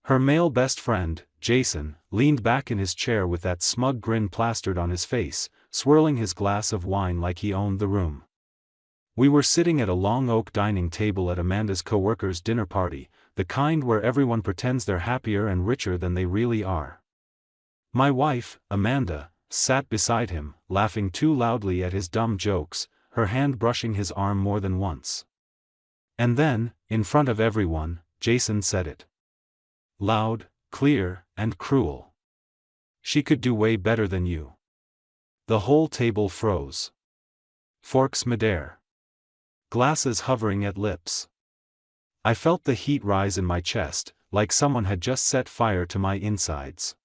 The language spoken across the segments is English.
Her male best friend, Jason, leaned back in his chair with that smug grin plastered on his face, swirling his glass of wine like he owned the room. We were sitting at a long oak dining table at Amanda's co-workers' dinner party, the kind where everyone pretends they're happier and richer than they really are. My wife, Amanda, sat beside him, laughing too loudly at his dumb jokes, her hand brushing his arm more than once. And then, in front of everyone, Jason said it. Loud, clear, and cruel. "She could do way better than you." The whole table froze. Forks midair. Glasses hovering at lips. I felt the heat rise in my chest, like someone had just set fire to my insides.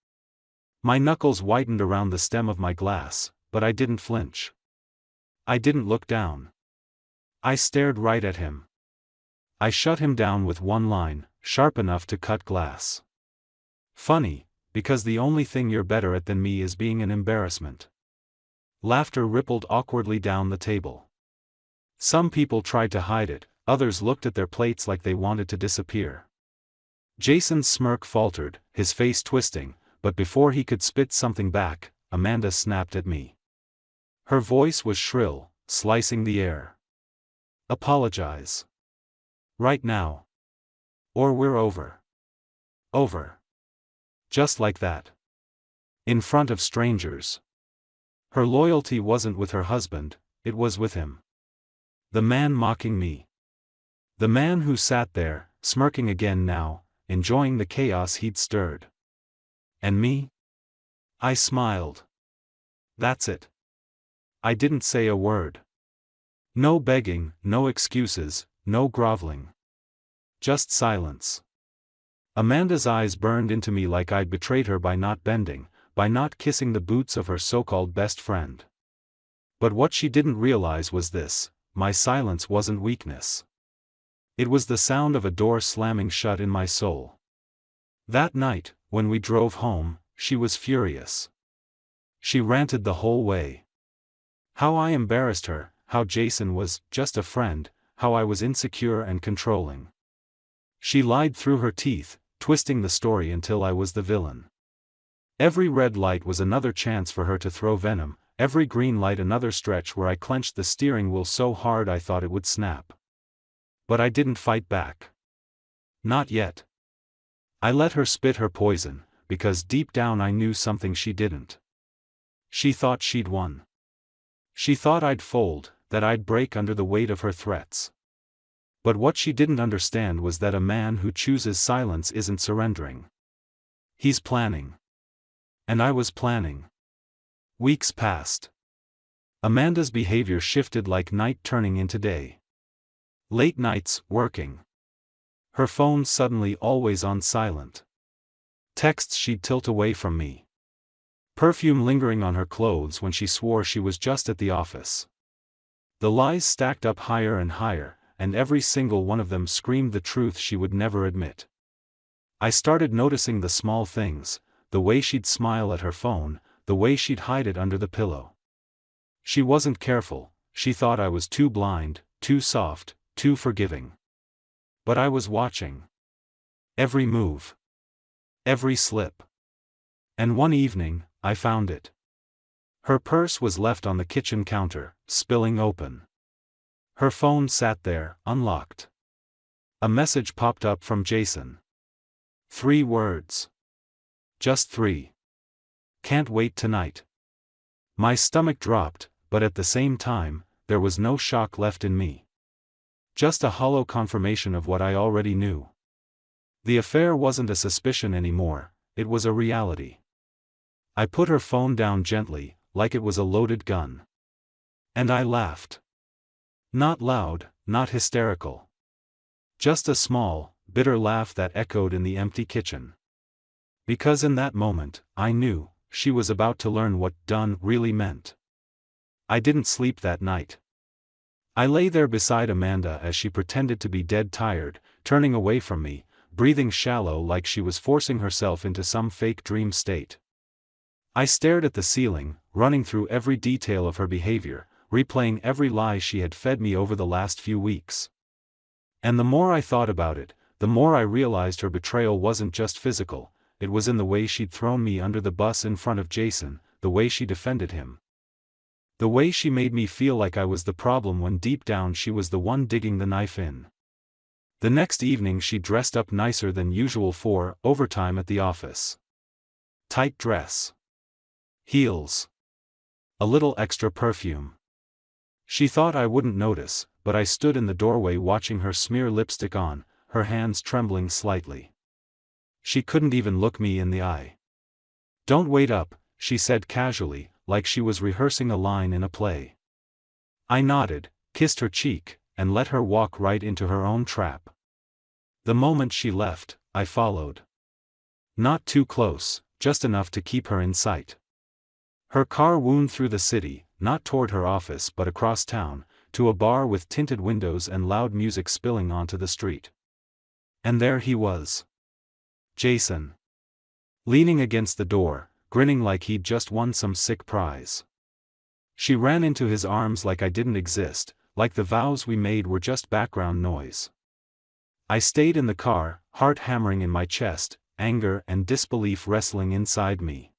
My knuckles whitened around the stem of my glass, but I didn't flinch. I didn't look down. I stared right at him. I shut him down with one line, sharp enough to cut glass. "Funny, because the only thing you're better at than me is being an embarrassment." Laughter rippled awkwardly down the table. Some people tried to hide it, others looked at their plates like they wanted to disappear. Jason's smirk faltered, his face twisting, but before he could spit something back, Amanda snapped at me. Her voice was shrill, slicing the air. "Apologize. Right now. Or we're over." Over. Just like that. In front of strangers. Her loyalty wasn't with her husband, it was with him. The man mocking me. The man who sat there, smirking again now, enjoying the chaos he'd stirred. And me? I smiled. That's it. I didn't say a word. No begging, no excuses, no groveling. Just silence. Amanda's eyes burned into me like I'd betrayed her by not bending, by not kissing the boots of her so-called best friend. But what she didn't realize was this: my silence wasn't weakness. It was the sound of a door slamming shut in my soul. That night, when we drove home, she was furious. She ranted the whole way. How I embarrassed her, how Jason was just a friend, how I was insecure and controlling. She lied through her teeth, twisting the story until I was the villain. Every red light was another chance for her to throw venom, every green light another stretch where I clenched the steering wheel so hard I thought it would snap. But I didn't fight back. Not yet. I let her spit her poison, because deep down I knew something she didn't. She thought she'd won. She thought I'd fold, that I'd break under the weight of her threats. But what she didn't understand was that a man who chooses silence isn't surrendering. He's planning. And I was planning. Weeks passed. Amanda's behavior shifted like night turning into day. Late nights, working. Her phone suddenly always on silent. Texts she'd tilt away from me. Perfume lingering on her clothes when she swore she was just at the office. The lies stacked up higher and higher, and every single one of them screamed the truth she would never admit. I started noticing the small things, the way she'd smile at her phone, the way she'd hide it under the pillow. She wasn't careful, she thought I was too blind, too soft, too forgiving. But I was watching. Every move. Every slip. And one evening, I found it. Her purse was left on the kitchen counter, spilling open. Her phone sat there, unlocked. A message popped up from Jason. 3 words. Just 3. "Can't wait tonight." My stomach dropped, but at the same time, there was no shock left in me. Just a hollow confirmation of what I already knew. The affair wasn't a suspicion anymore, it was a reality. I put her phone down gently, like it was a loaded gun. And I laughed. Not loud, not hysterical. Just a small, bitter laugh that echoed in the empty kitchen. Because in that moment, I knew, she was about to learn what done really meant. I didn't sleep that night. I lay there beside Amanda as she pretended to be dead tired, turning away from me, breathing shallow like she was forcing herself into some fake dream state. I stared at the ceiling, running through every detail of her behavior, replaying every lie she had fed me over the last few weeks. And the more I thought about it, the more I realized her betrayal wasn't just physical, it was in the way she'd thrown me under the bus in front of Jason, the way she defended him. The way she made me feel like I was the problem when deep down she was the one digging the knife in. The next evening she dressed up nicer than usual for overtime at the office. Tight dress. Heels. A little extra perfume. She thought I wouldn't notice, but I stood in the doorway watching her smear lipstick on, her hands trembling slightly. She couldn't even look me in the eye. "Don't wait up," she said casually, like she was rehearsing a line in a play. I nodded, kissed her cheek, and let her walk right into her own trap. The moment she left, I followed. Not too close, just enough to keep her in sight. Her car wound through the city, not toward her office but across town, to a bar with tinted windows and loud music spilling onto the street. And there he was. Jason. Leaning against the door, grinning like he'd just won some sick prize. She ran into his arms like I didn't exist, like the vows we made were just background noise. I stayed in the car, heart hammering in my chest, anger and disbelief wrestling inside me.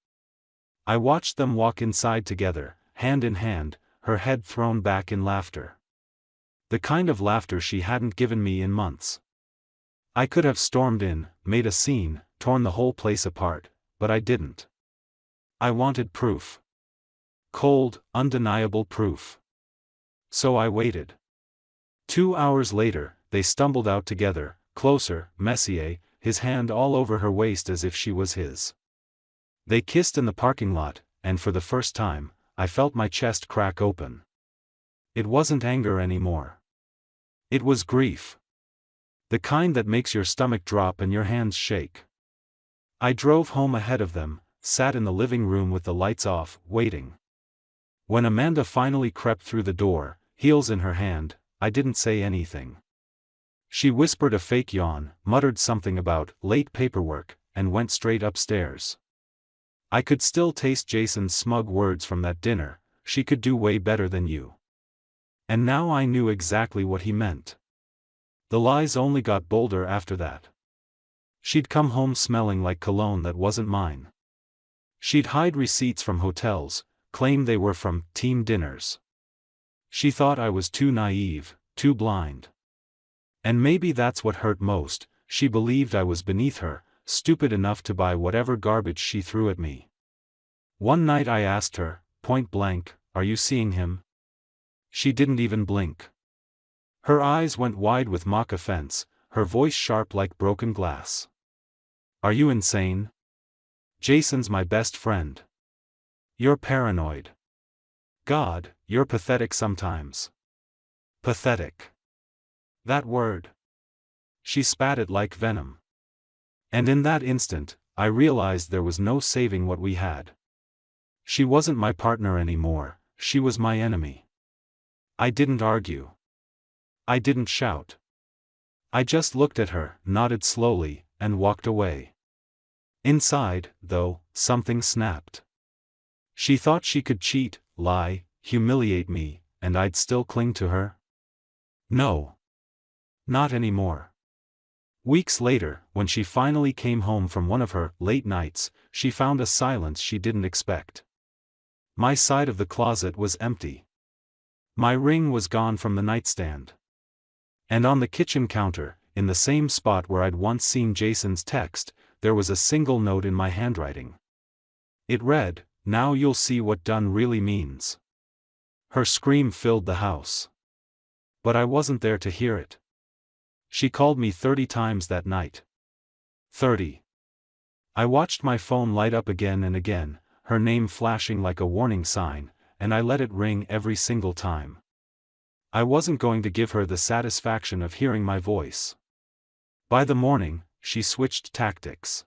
I watched them walk inside together, hand in hand, her head thrown back in laughter. The kind of laughter she hadn't given me in months. I could have stormed in, made a scene, torn the whole place apart, but I didn't. I wanted proof. Cold, undeniable proof. So I waited. 2 hours later, they stumbled out together, closer, Messier, his hand all over her waist as if she was his. They kissed in the parking lot, and for the first time, I felt my chest crack open. It wasn't anger anymore. It was grief. The kind that makes your stomach drop and your hands shake. I drove home ahead of them, sat in the living room with the lights off, waiting. When Amanda finally crept through the door, heels in her hand, I didn't say anything. She whispered a fake yawn, muttered something about late paperwork, and went straight upstairs. I could still taste Jason's smug words from that dinner, "She could do way better than you." And now I knew exactly what he meant. The lies only got bolder after that. She'd come home smelling like cologne that wasn't mine. She'd hide receipts from hotels, claim they were from team dinners. She thought I was too naive, too blind. And maybe that's what hurt most, she believed I was beneath her, stupid enough to buy whatever garbage she threw at me. One night I asked her, point blank, "Are you seeing him?" She didn't even blink. Her eyes went wide with mock offense, her voice sharp like broken glass. "Are you insane? Jason's my best friend. You're paranoid. God, you're pathetic sometimes." Pathetic. That word. She spat it like venom. And in that instant, I realized there was no saving what we had. She wasn't my partner anymore, she was my enemy. I didn't argue. I didn't shout. I just looked at her, nodded slowly, and walked away. Inside, though, something snapped. She thought she could cheat, lie, humiliate me, and I'd still cling to her? No. Not anymore. Weeks later, when she finally came home from one of her late nights, she found a silence she didn't expect. My side of the closet was empty. My ring was gone from the nightstand. And on the kitchen counter, in the same spot where I'd once seen Jason's text, there was a single note in my handwriting. It read, "Now you'll see what done really means." Her scream filled the house. But I wasn't there to hear it. She called me 30 times that night. 30. I watched my phone light up again and again, her name flashing like a warning sign, and I let it ring every single time. I wasn't going to give her the satisfaction of hearing my voice. By the morning, she switched tactics.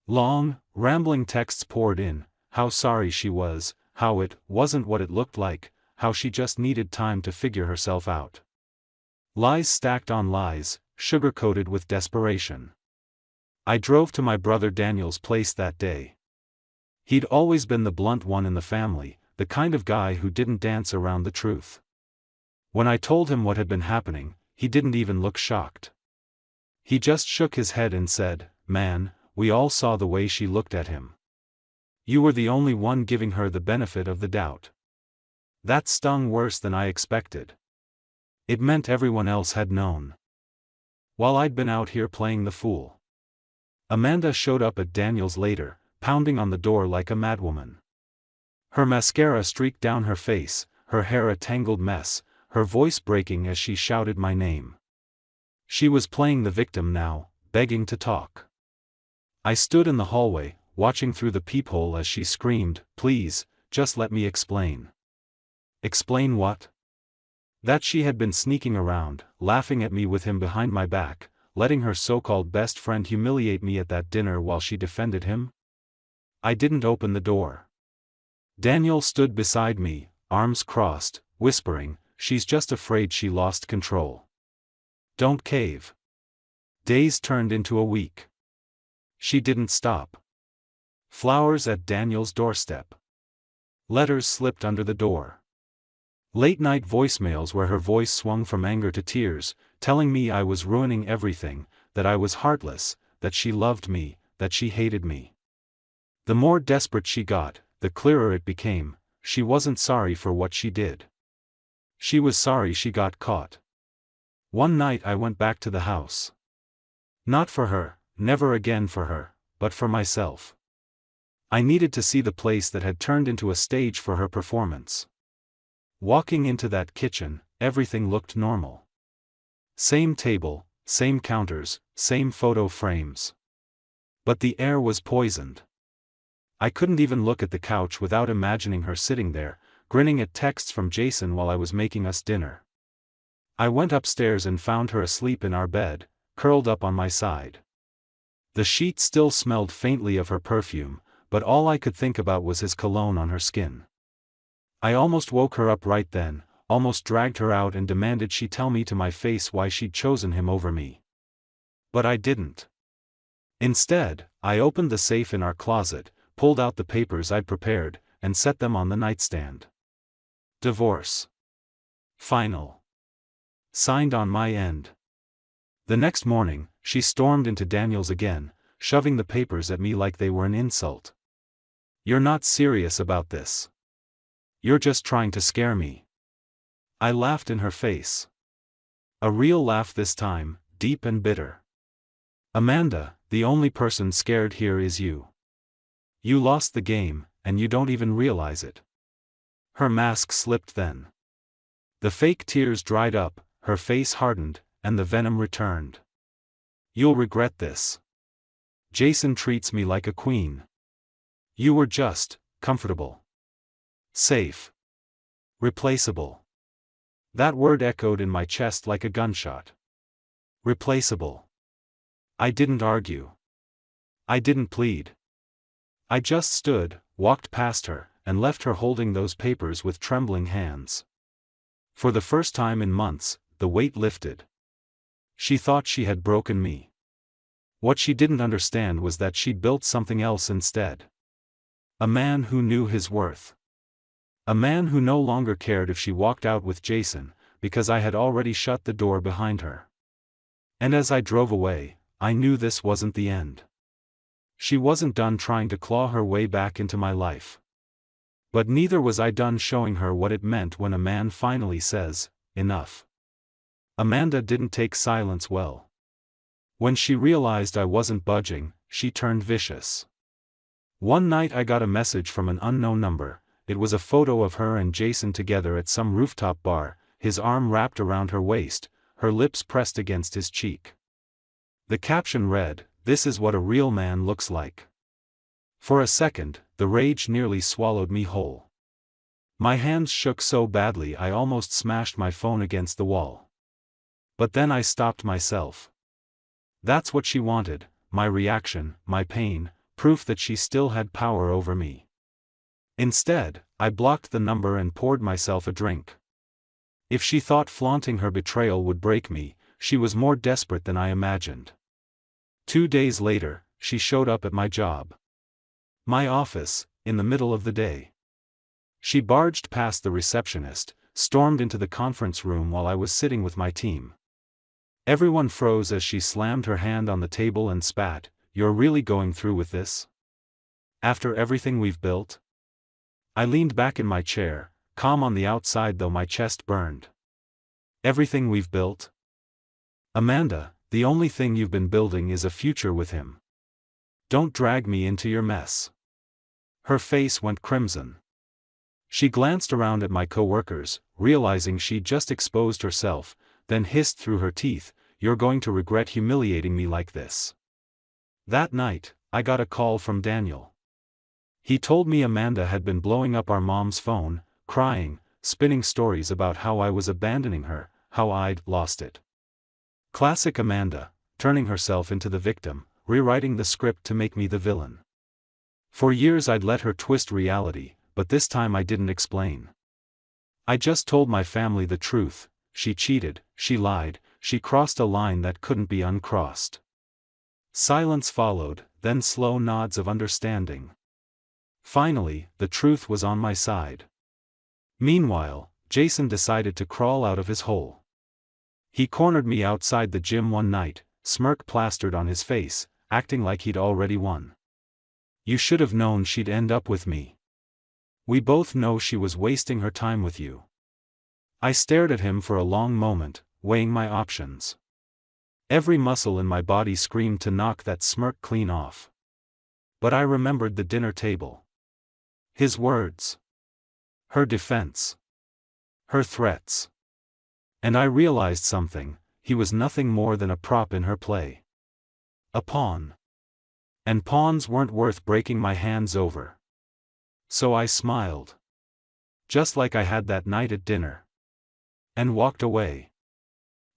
Long, rambling texts poured in, how sorry she was, how it wasn't what it looked like, how she just needed time to figure herself out. Lies stacked on lies, sugar-coated with desperation. I drove to my brother Daniel's place that day. He'd always been the blunt one in the family, the kind of guy who didn't dance around the truth. When I told him what had been happening, he didn't even look shocked. He just shook his head and said, "Man, we all saw the way she looked at him. You were the only one giving her the benefit of the doubt." That stung worse than I expected. It meant everyone else had known. While I'd been out here playing the fool. Amanda showed up at Daniel's later, pounding on the door like a madwoman. Her mascara streaked down her face, her hair a tangled mess, her voice breaking as she shouted my name. She was playing the victim now, begging to talk. I stood in the hallway, watching through the peephole as she screamed, "Please, just let me explain." Explain what? That she had been sneaking around, laughing at me with him behind my back, letting her so-called best friend humiliate me at that dinner while she defended him? I didn't open the door. Daniel stood beside me, arms crossed, whispering, "She's just afraid she lost control. Don't cave." Days turned into a week. She didn't stop. Flowers at Daniel's doorstep. Letters slipped under the door. Late-night voicemails where her voice swung from anger to tears, telling me I was ruining everything, that I was heartless, that she loved me, that she hated me. The more desperate she got, the clearer it became, she wasn't sorry for what she did. She was sorry she got caught. One night I went back to the house. Not for her, never again for her, but for myself. I needed to see the place that had turned into a stage for her performance. Walking into that kitchen, everything looked normal. Same table, same counters, same photo frames. But the air was poisoned. I couldn't even look at the couch without imagining her sitting there, grinning at texts from Jason while I was making us dinner. I went upstairs and found her asleep in our bed, curled up on my side. The sheet still smelled faintly of her perfume, but all I could think about was his cologne on her skin. I almost woke her up right then, almost dragged her out and demanded she tell me to my face why she'd chosen him over me. But I didn't. Instead, I opened the safe in our closet, pulled out the papers I'd prepared, and set them on the nightstand. Divorce. Final. Signed on my end. The next morning, she stormed into Daniel's again, shoving the papers at me like they were an insult. "You're not serious about this. You're just trying to scare me." I laughed in her face. A real laugh this time, deep and bitter. "Amanda, the only person scared here is you. You lost the game, and you don't even realize it." Her mask slipped then. The fake tears dried up, her face hardened, and the venom returned. "You'll regret this. Jason treats me like a queen. You were just comfortable. Safe. Replaceable." That word echoed in my chest like a gunshot. Replaceable. I didn't argue. I didn't plead. I just stood, walked past her, and left her holding those papers with trembling hands. For the first time in months, the weight lifted. She thought she had broken me. What she didn't understand was that she'd built something else instead. A man who knew his worth. A man who no longer cared if she walked out with Jason, because I had already shut the door behind her. And as I drove away, I knew this wasn't the end. She wasn't done trying to claw her way back into my life. But neither was I done showing her what it meant when a man finally says, "Enough." Amanda didn't take silence well. When she realized I wasn't budging, she turned vicious. One night I got a message from an unknown number. It was a photo of her and Jason together at some rooftop bar, his arm wrapped around her waist, her lips pressed against his cheek. The caption read, "This is what a real man looks like." For a second, the rage nearly swallowed me whole. My hands shook so badly I almost smashed my phone against the wall. But then I stopped myself. That's what she wanted, my reaction, my pain, proof that she still had power over me. Instead, I blocked the number and poured myself a drink. If she thought flaunting her betrayal would break me, she was more desperate than I imagined. 2 days later, she showed up at my job. My office, in the middle of the day. She barged past the receptionist, stormed into the conference room while I was sitting with my team. Everyone froze as she slammed her hand on the table and spat. "You're really going through with this? After everything we've built?" I leaned back in my chair, calm on the outside though my chest burned. "Everything we've built? Amanda, the only thing you've been building is a future with him. Don't drag me into your mess." Her face went crimson. She glanced around at my coworkers, realizing she'd just exposed herself, then hissed through her teeth, "You're going to regret humiliating me like this." That night, I got a call from Daniel. He told me Amanda had been blowing up our mom's phone, crying, spinning stories about how I was abandoning her, how I'd lost it. Classic Amanda, turning herself into the victim, rewriting the script to make me the villain. For years I'd let her twist reality, but this time I didn't explain. I just told my family the truth. She cheated, she lied, she crossed a line that couldn't be uncrossed. Silence followed, then slow nods of understanding. Finally, the truth was on my side. Meanwhile, Jason decided to crawl out of his hole. He cornered me outside the gym one night, smirk plastered on his face, acting like he'd already won. "You should have known she'd end up with me. We both know she was wasting her time with you." I stared at him for a long moment, weighing my options. Every muscle in my body screamed to knock that smirk clean off. But I remembered the dinner table. His words. Her defense. Her threats. And I realized something: he was nothing more than a prop in her play. A pawn. And pawns weren't worth breaking my hands over. So I smiled. Just like I had that night at dinner. And walked away.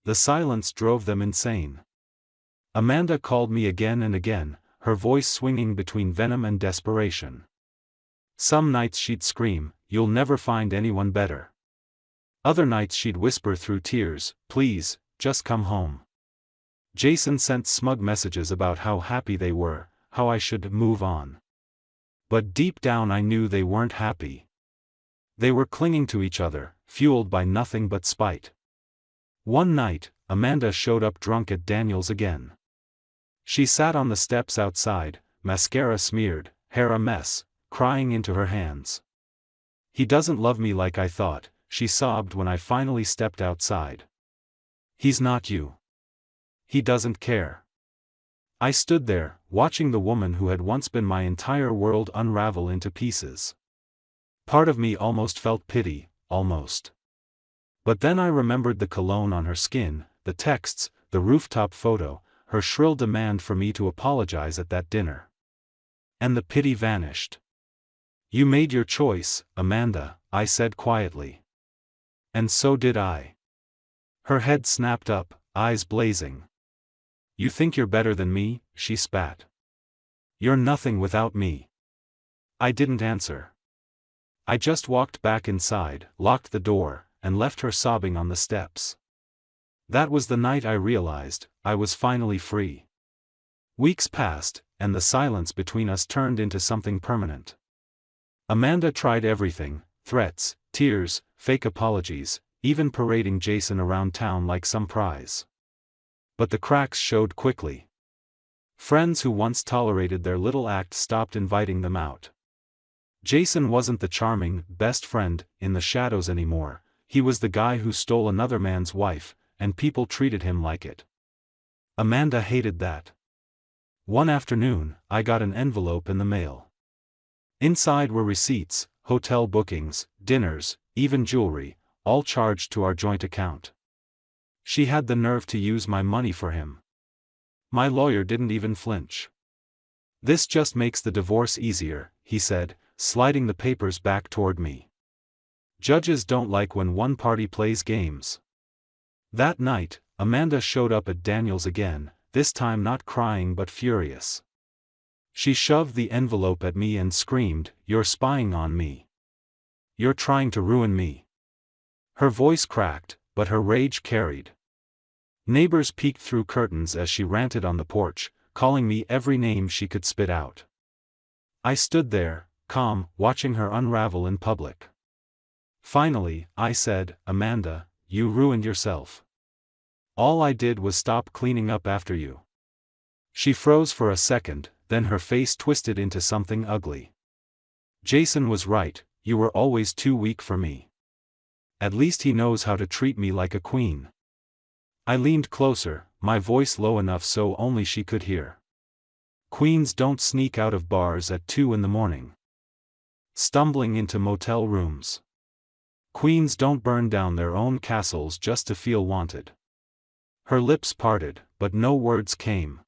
The silence drove them insane. Amanda called me again and again, her voice swinging between venom and desperation. Some nights she'd scream, "You'll never find anyone better." Other nights she'd whisper through tears, "Please, just come home." Jason sent smug messages about how happy they were, how I should move on. But deep down I knew they weren't happy. They were clinging to each other, fueled by nothing but spite. One night, Amanda showed up drunk at Daniel's again. She sat on the steps outside, mascara smeared, hair a mess, crying into her hands. "He doesn't love me like I thought," she sobbed when I finally stepped outside. "He's not you. He doesn't care." I stood there, watching the woman who had once been my entire world unravel into pieces. Part of me almost felt pity, almost. But then I remembered the cologne on her skin, the texts, the rooftop photo, her shrill demand for me to apologize at that dinner. And the pity vanished. "You made your choice, Amanda," I said quietly. "And so did I." Her head snapped up, eyes blazing. "You think you're better than me?" she spat. "You're nothing without me." I didn't answer. I just walked back inside, locked the door, and left her sobbing on the steps. That was the night I realized I was finally free. Weeks passed, and the silence between us turned into something permanent. Amanda tried everything: threats, tears, fake apologies, even parading Jason around town like some prize. But the cracks showed quickly. Friends who once tolerated their little act stopped inviting them out. Jason wasn't the charming best friend in the shadows anymore. He was the guy who stole another man's wife, and people treated him like it. Amanda hated that. One afternoon, I got an envelope in the mail. Inside were receipts, hotel bookings, dinners, even jewelry, all charged to our joint account. She had the nerve to use my money for him. My lawyer didn't even flinch. "This just makes the divorce easier," he said, sliding the papers back toward me. "Judges don't like when one party plays games." That night, Amanda showed up at Daniel's again, this time not crying but furious. She shoved the envelope at me and screamed, "You're spying on me. You're trying to ruin me." Her voice cracked, but her rage carried. Neighbors peeked through curtains as she ranted on the porch, calling me every name she could spit out. I stood there, calm, watching her unravel in public. Finally, I said, "Amanda, you ruined yourself. All I did was stop cleaning up after you. She froze for a second, then her face twisted into something ugly. Jason was right, you were always too weak for me. At least he knows how to treat me like a queen. I leaned closer, my voice low enough so only she could hear. Queens don't sneak out of bars at 2 in the morning. Stumbling into motel rooms. Queens don't burn down their own castles just to feel wanted. Her lips parted, but no words came.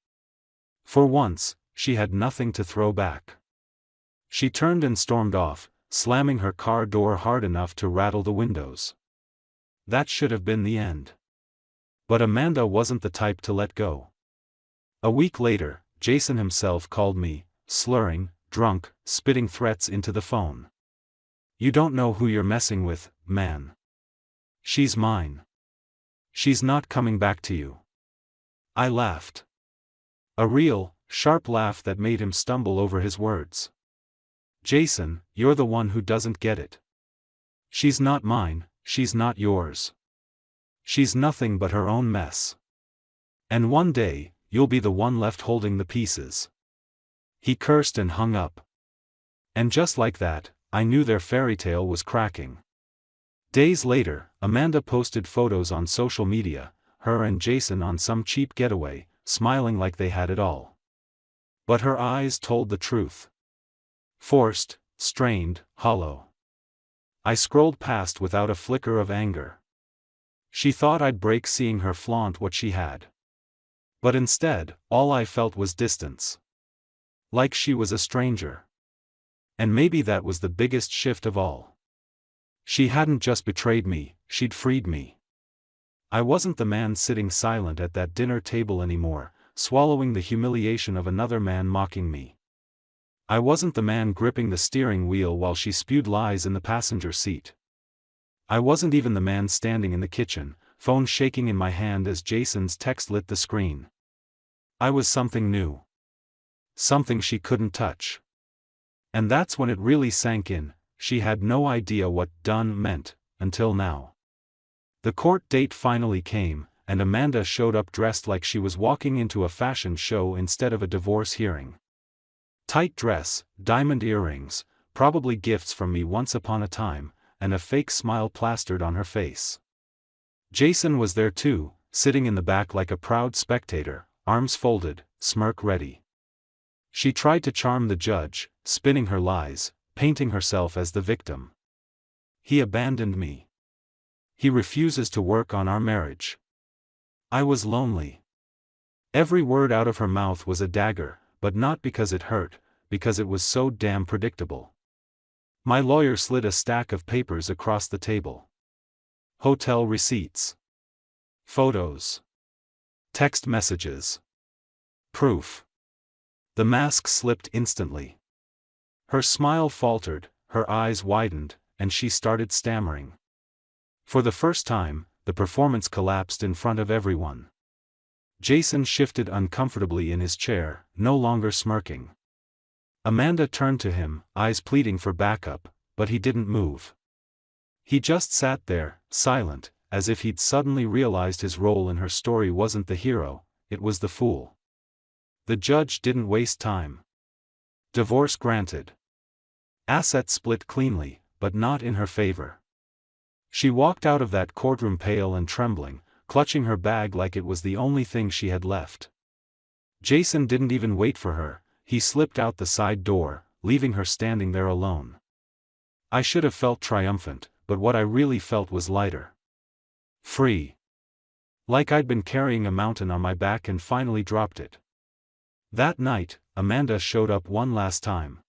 For once, she had nothing to throw back. She turned and stormed off, slamming her car door hard enough to rattle the windows. That should have been the end. But Amanda wasn't the type to let go. A week later, Jason himself called me, slurring, drunk, spitting threats into the phone. You don't know who you're messing with, man. She's mine. She's not coming back to you. I laughed. A real, sharp laugh that made him stumble over his words. Jason, you're the one who doesn't get it. She's not mine, she's not yours. She's nothing but her own mess. And one day, you'll be the one left holding the pieces. He cursed and hung up. And just like that, I knew their fairy tale was cracking. Days later, Amanda posted photos on social media, her and Jason on some cheap getaway, smiling like they had it all. But her eyes told the truth. Forced, strained, hollow. I scrolled past without a flicker of anger. She thought I'd break seeing her flaunt what she had. But instead, all I felt was distance. Like she was a stranger. And maybe that was the biggest shift of all. She hadn't just betrayed me, she'd freed me. I wasn't the man sitting silent at that dinner table anymore, swallowing the humiliation of another man mocking me. I wasn't the man gripping the steering wheel while she spewed lies in the passenger seat. I wasn't even the man standing in the kitchen, phone shaking in my hand as Jason's text lit the screen. I was something new. Something she couldn't touch. And that's when it really sank in, she had no idea what done meant, until now. The court date finally came, and Amanda showed up dressed like she was walking into a fashion show instead of a divorce hearing. Tight dress, diamond earrings, probably gifts from me once upon a time, and a fake smile plastered on her face. Jason was there too, sitting in the back like a proud spectator, arms folded, smirk ready. She tried to charm the judge, spinning her lies, painting herself as the victim. He abandoned me. He refuses to work on our marriage. I was lonely. Every word out of her mouth was a dagger, but not because it hurt, because it was so damn predictable. My lawyer slid a stack of papers across the table. Hotel receipts. Photos. Text messages. Proof. The mask slipped instantly. Her smile faltered, her eyes widened, and she started stammering. For the first time, the performance collapsed in front of everyone. Jason shifted uncomfortably in his chair, no longer smirking. Amanda turned to him, eyes pleading for backup, but he didn't move. He just sat there, silent, as if he'd suddenly realized his role in her story wasn't the hero, it was the fool. The judge didn't waste time. Divorce granted. Assets split cleanly, but not in her favor. She walked out of that courtroom pale and trembling, clutching her bag like it was the only thing she had left. Jason didn't even wait for her, he slipped out the side door, leaving her standing there alone. I should have felt triumphant, but what I really felt was lighter. Free. Like I'd been carrying a mountain on my back and finally dropped it. That night, Amanda showed up one last time.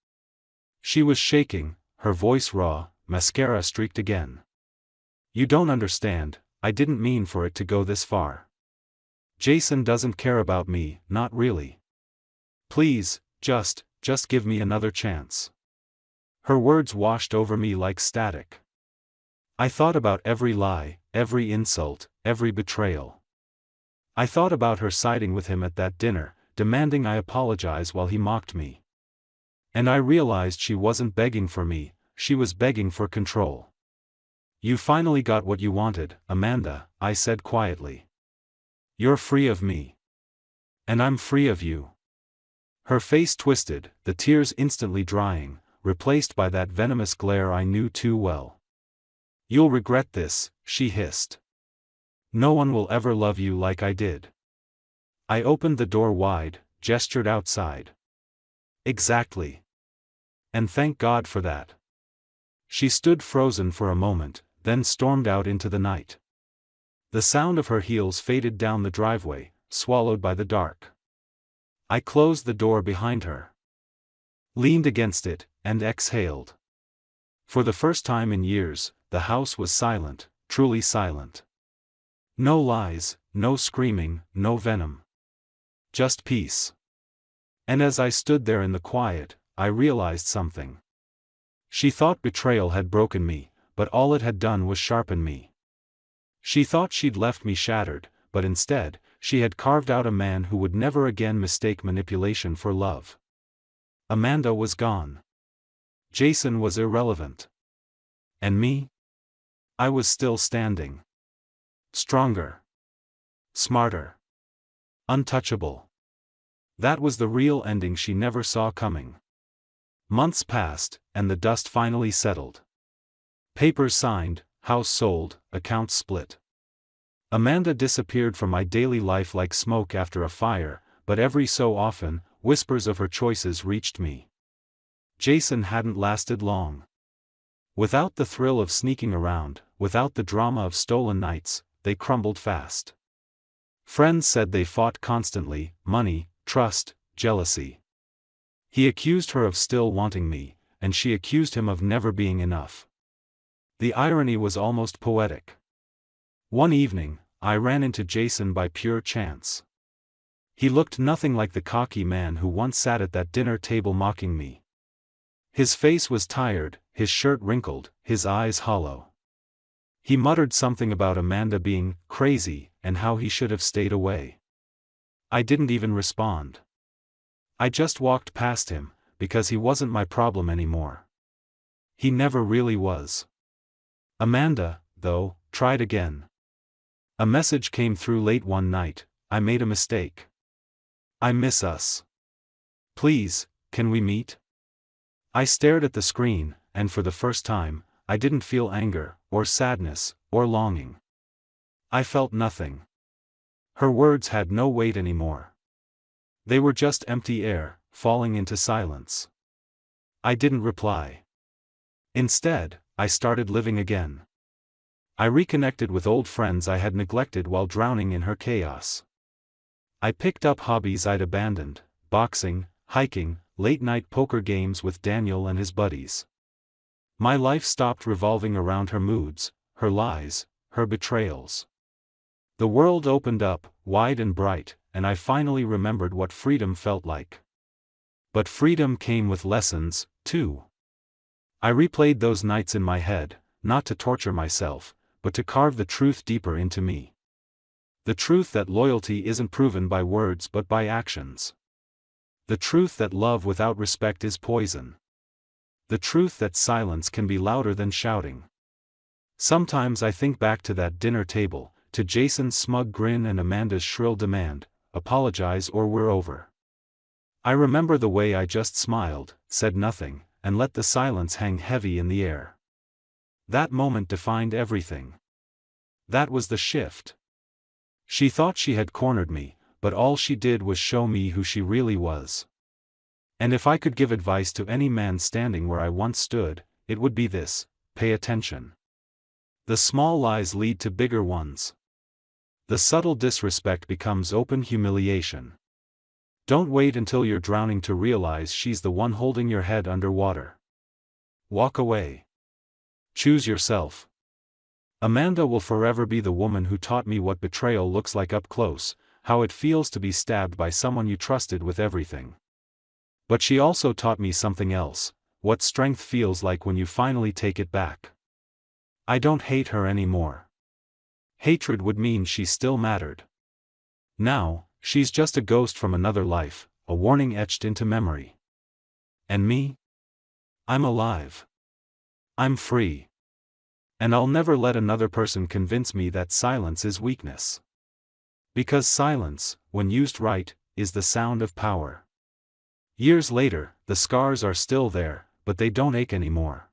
She was shaking, her voice raw, mascara streaked again. You don't understand, I didn't mean for it to go this far. Jason doesn't care about me, not really. Please, just give me another chance. Her words washed over me like static. I thought about every lie, every insult, every betrayal. I thought about her siding with him at that dinner, demanding I apologize while he mocked me. And I realized she wasn't begging for me, she was begging for control. You finally got what you wanted, Amanda, I said quietly. You're free of me. And I'm free of you. Her face twisted, the tears instantly drying, replaced by that venomous glare I knew too well. You'll regret this, she hissed. No one will ever love you like I did. I opened the door wide, gestured outside. Exactly. And thank God for that. She stood frozen for a moment, then stormed out into the night. The sound of her heels faded down the driveway, swallowed by the dark. I closed the door behind her, leaned against it, and exhaled. For the first time in years, the house was silent, truly silent. No lies, no screaming, no venom. Just peace. And as I stood there in the quiet, I realized something. She thought betrayal had broken me, but all it had done was sharpen me. She thought she'd left me shattered, but instead, she had carved out a man who would never again mistake manipulation for love. Amanda was gone. Jason was irrelevant. And me? I was still standing. Stronger. Smarter. Untouchable. That was the real ending she never saw coming. Months passed, and the dust finally settled. Papers signed, house sold, accounts split. Amanda disappeared from my daily life like smoke after a fire, but every so often, whispers of her choices reached me. Jason hadn't lasted long. Without the thrill of sneaking around, without the drama of stolen nights, they crumbled fast. Friends said they fought constantly: money, trust, jealousy. He accused her of still wanting me, and she accused him of never being enough. The irony was almost poetic. One evening, I ran into Jason by pure chance. He looked nothing like the cocky man who once sat at that dinner table mocking me. His face was tired, his shirt wrinkled, his eyes hollow. He muttered something about Amanda being crazy, and how he should have stayed away. I didn't even respond. I just walked past him, because he wasn't my problem anymore. He never really was. Amanda, though, tried again. A message came through late one night: I made a mistake. I miss us. Please, can we meet? I stared at the screen, and for the first time, I didn't feel anger, or sadness, or longing. I felt nothing. Her words had no weight anymore. They were just empty air, falling into silence. I didn't reply. Instead, I started living again. I reconnected with old friends I had neglected while drowning in her chaos. I picked up hobbies I'd abandoned: boxing, hiking, late-night poker games with Daniel and his buddies. My life stopped revolving around her moods, her lies, her betrayals. The world opened up, wide and bright, and I finally remembered what freedom felt like. But freedom came with lessons, too. I replayed those nights in my head, not to torture myself, but to carve the truth deeper into me. The truth that loyalty isn't proven by words but by actions. The truth that love without respect is poison. The truth that silence can be louder than shouting. Sometimes I think back to that dinner table, to Jason's smug grin and Amanda's shrill demand: apologize or we're over. I remember the way I just smiled, said nothing, and let the silence hang heavy in the air. That moment defined everything. That was the shift. She thought she had cornered me, but all she did was show me who she really was. And if I could give advice to any man standing where I once stood, it would be this: pay attention. The small lies lead to bigger ones. The subtle disrespect becomes open humiliation. Don't wait until you're drowning to realize she's the one holding your head underwater. Walk away. Choose yourself. Amanda will forever be the woman who taught me what betrayal looks like up close, how it feels to be stabbed by someone you trusted with everything. But she also taught me something else: what strength feels like when you finally take it back. I don't hate her anymore. Hatred would mean she still mattered. Now, she's just a ghost from another life, a warning etched into memory. And me? I'm alive. I'm free. And I'll never let another person convince me that silence is weakness. Because silence, when used right, is the sound of power. Years later, the scars are still there, but they don't ache anymore.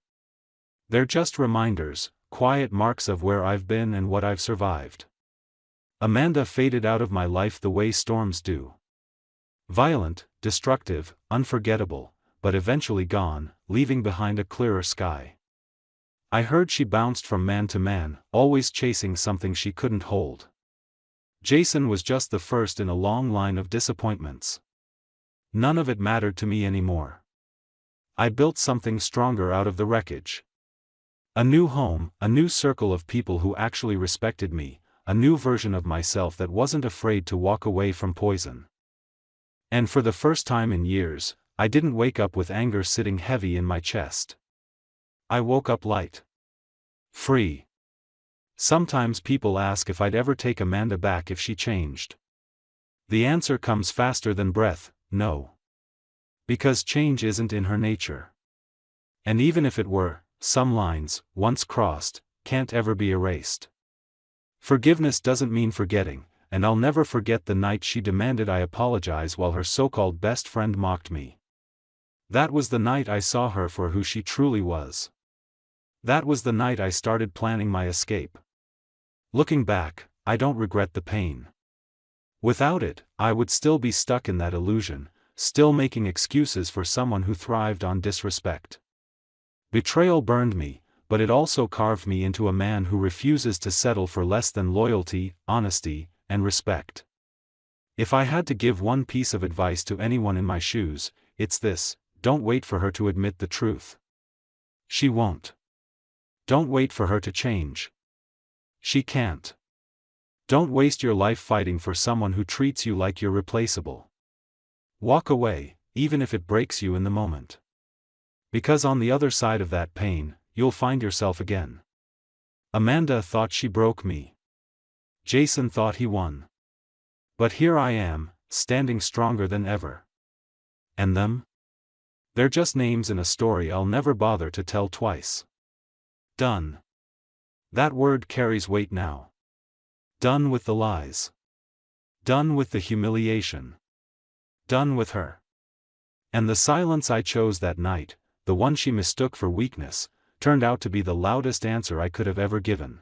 They're just reminders, quiet marks of where I've been and what I've survived. Amanda faded out of my life the way storms do. Violent, destructive, unforgettable, but eventually gone, leaving behind a clearer sky. I heard she bounced from man to man, always chasing something she couldn't hold. Jason was just the first in a long line of disappointments. None of it mattered to me anymore. I built something stronger out of the wreckage. A new home, a new circle of people who actually respected me, a new version of myself that wasn't afraid to walk away from poison. And for the first time in years, I didn't wake up with anger sitting heavy in my chest. I woke up light. Free. Sometimes people ask if I'd ever take Amanda back if she changed. The answer comes faster than breath, no. Because change isn't in her nature. And even if it were, some lines, once crossed, can't ever be erased. Forgiveness doesn't mean forgetting, and I'll never forget the night she demanded I apologize while her so-called best friend mocked me. That was the night I saw her for who she truly was. That was the night I started planning my escape. Looking back, I don't regret the pain. Without it, I would still be stuck in that illusion, still making excuses for someone who thrived on disrespect. Betrayal burned me, but it also carved me into a man who refuses to settle for less than loyalty, honesty, and respect. If I had to give one piece of advice to anyone in my shoes, it's this: don't wait for her to admit the truth. She won't. Don't wait for her to change. She can't. Don't waste your life fighting for someone who treats you like you're replaceable. Walk away, even if it breaks you in the moment. Because on the other side of that pain, you'll find yourself again. Amanda thought she broke me. Jason thought he won. But here I am, standing stronger than ever. And them? They're just names in a story I'll never bother to tell twice. Done. That word carries weight now. Done with the lies. Done with the humiliation. Done with her. And the silence I chose that night, the one she mistook for weakness, turned out to be the loudest answer I could have ever given.